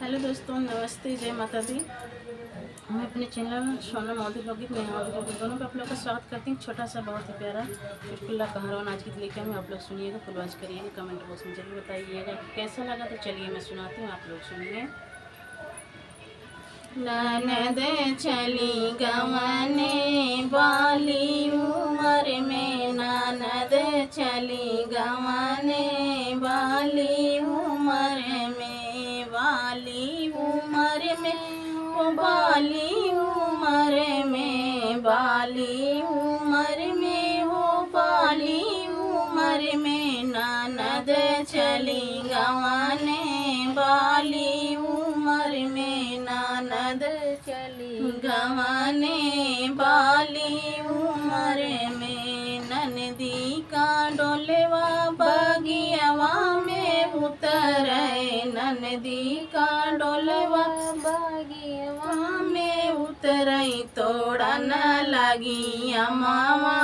Hello दोस्तों, नमस्ते, जय माता दी। मैं अपने चैनल सोनम मोदी लौकिक में लौकिक दोनों पे आप लोग का स्वागत करती हूँ। छोटा सा बहुत ही प्यारा चुटकुला कहारवान आज की लेकर मैं आप लोग सुनिएगा, फुल वॉच करिएगा, कमेंट बॉक्स में जरूर बताइएगा कि कैसा लगा। तो चलिए मैं सुनाती हूँ, आप लोग सुनिए। ननद चली गवने बाली उमर में, ननद चली गवने बाली उमर में, बाली उमर में, ओ बाली उमर में, बाली उमर में, हो बाली उमर में, ननद चली गवने बाली उमर में, ननद चली गवने बाली उमर में, ननदी का डोलेवा बगियावा में उतरे, ननदी का डोलेवा बगियावा में उतरे, तोड़ा न लगी अमावा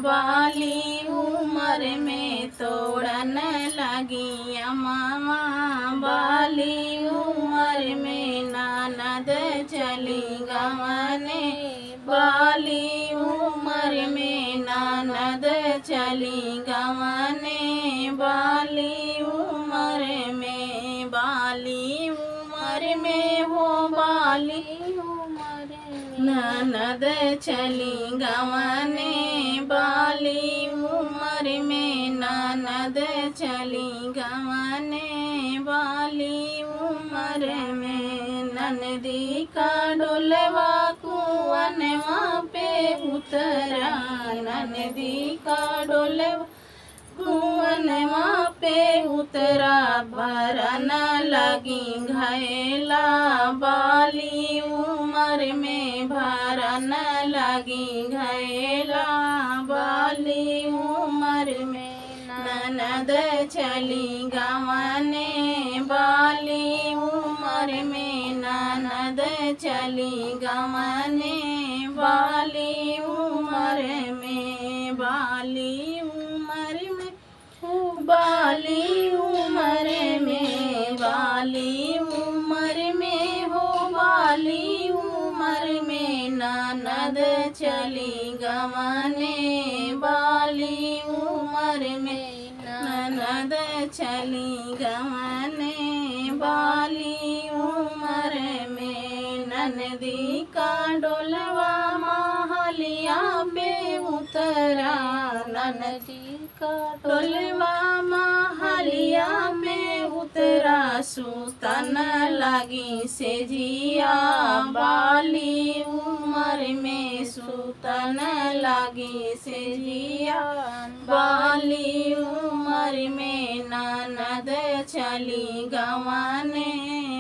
बाली उमर में, तोड़ा न लगी अमावा बाली उमर में, ननद चली गवने बाली उमर में, ननद चली गवने बाली उमर में, बाली उमर में, हो बाली उमर में, ननद चली गवने बाली उमर में, ननद चली गवने बाली उमर में, ननदी का डोलवा कुआनवा पे उतरा, ननदी का डोलवा कुआनवा पे उतरा, भरन लगी घैला बाली उमर में, भरन लगी घैला बाली उमर में, ननद चली गवने बाली उमर में, ननद चली गवने बाली उमर में, बाली उमर में, बाली उमर में, बाली उमर में, हो बाली उमर में, ननद चली गवने बाली उमर में, ननद चली गवने बाली उमर में, ननदी का डोलवा महलिया पे उतरा, ननदी का डोलवा महलिया में उतरा, सुतन लगी से जिया बाली उमर में, सुतन लगी से जिया बाली उमर में, ननद चली गवने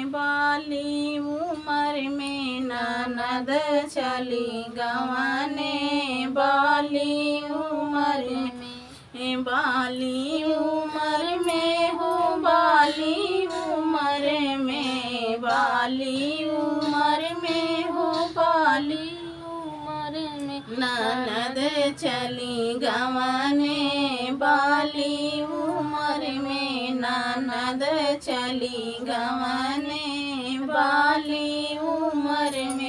बाली उमर में, ननद चली गवने बाली उमर में, बाली उमर में, हो बाली उमर में, बाली उमर में, हो बाली उमर में, ननद चली गवने बाली उमर में, ननद चली गवने बाली उमर में।